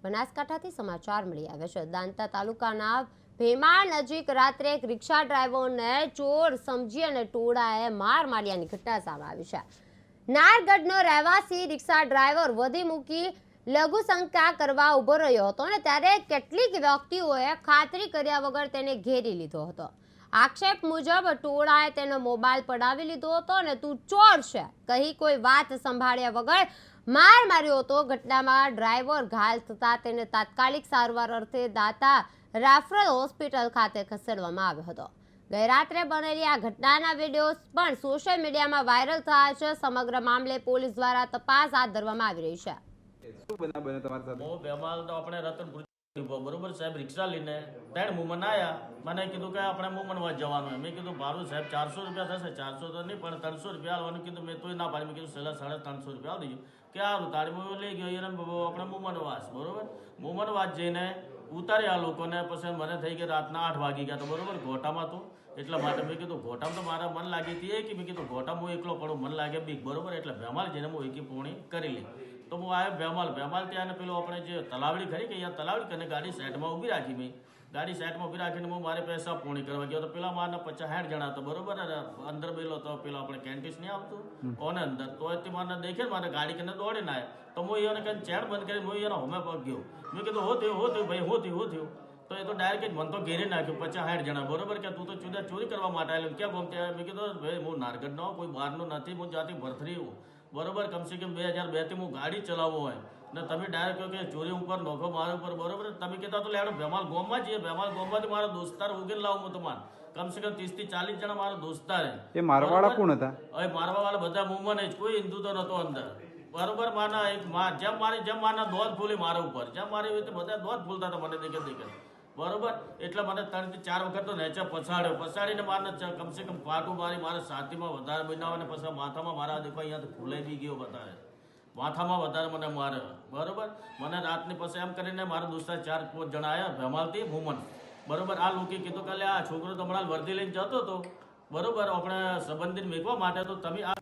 બનાસકાંઠાથી સમાચાર મળી આવ્યા છે। દાંતા તાલુકાના ભેમાળ નજીક રાત્રે એક રિક્ષા ડ્રાઈવરને ચોર સમજી અને ટોળાએ માર માર્યાની ઘટના સામે આવી છે। નારગઢનો રહેવાસી રિક્ષા ડ્રાઈવર વધી મૂકી લઘુશંકા કરવા ઉભો રહ્યો હતો અને ત્યારે કેટલીક વ્યક્તિઓએ ખાતરી કર્યા વગર તેને ઘેરી લીધો હતો। આક્ષેપ મુજબ ટોળાએ તેનો મોબાઈલ પડાવી લીધો હતો અને તું ચોર છે કહી કોઈ વાત સંભાળ્યા વગર માર માર્યો હતો। ઘટનામાં ડ્રાઈવર ઘાયલ થતા તેને તાત્કાલિક સારવાર અર્થે દાંતા રેફરલ હોસ્પિટલ ખાતે ખસેડવામાં આવ્યો હતો। ગઈ રાત્રે બનેલી આ ઘટનાના વિડીયો પણ સોશિયલ મીડિયામાં વાયરલ થયા છે। સમગ્ર મામલે પોલીસ દ્વારા તપાસ હાથ ધરવામાં આવી રહી છે। बरोबर साहब रिक्शा लेने तेण मुमन आया मैंने कीधु कि अपने मुमनवा जवान मैं कीधु भाड़ू साहब 400 रुपया थे 400 तो नहीं पर 300 रुपया आलवा कीधु मैं तो ना पाड़ी मैं कीधु सला 350 रुपया आ दीजिए क्या ताड़ी में ले गयो अपने मुमनवास बरोबर मुमनवास जईने उतारे आ लोग ने पीछे मैंने थी कि रातना 8 वागी गया तो बरोबर घोटा में तो एट्ला मैं कीधु घोटा में तो मारा मन लगी थी कि मैं कीधु घोटा में एकलो पड़ो मन लगे बीक बरोबर एट्ले भेमाल जईने हूँ एकी पूर्णी करी ली तो हूँ आयो भेमाल भेमाल त्या पेलो अपने जो तलावड़ी खरी कि तलावड़ी कने गाड़ी साइड में ऊभी राखी मैं गाड़ी साइड में ऊभी राखी हूँ मारे पैसा पूर्णी करवा गया तो पेला मारने 50-60 जणा तो बरोबर अंदर बेलो तो पेला अपने कैंटीस नहीं आतु ओने अंदर तो मारने देखे मारे गाड़ी कने दौड़ी ना आया तो मुझे ये कहीं चैन बंद कर मुझे होमे पग गयो मैं कीधु हो भाई हो थी तो ये तो डायरेक्ट मन तो घेरी नाख्यो 50-60 जणा बरोबर क्या तू तो चूड़ा चोरी करवा माटे आवेलो क्या गमते मैं कीधु भाई हूँ नारगढ़ कोई बहारनो नहीं हूँ जाती भरथरी हूँ बरोबर कम से कम 2002 थी हूँ गाड़ी चलावो है ने तमे डायरेक्ट कहो कि चोरी ऊपर नोखो मारे ऊपर बरोबर तमे कहता तो लेडो भेमाल गोम में जी भेमाल गोम में मारा दोस्तार उगेन लाव हूँ तमार कम से कम 30-40 जणा मारा दोस्तार है ये मारवाड़ा कोण था अरे मारवाड़ा बधा मुमन है कोई हिंदू तो नतो अंदर बरोबर माना एक जब माना दोध फूली मारा ऊपर जब मारी तो बधा दोध फूलता था मैंने देखे बरोबर एटले मैंने 3-4 वखत तो नेचा पछाड़ीने मारने कम से कम पाटू मारी मारे छाती में वधारे बनावे ने पछी माथा में मारा देखो अहींया तो फूलाई बी गयो बताए माथा में वधारे मने मारे बरोबर मने रातनी पछी एम करीने मारा दोस्ता 4-5 जणा आया भेमालथी मुमन बरोबर आ लोके कीधुं के आ छोकरो तो हमणां वर्दी लईने जतो तो बरोबर अपने संबंधी मेकवा माटे तो तमे आ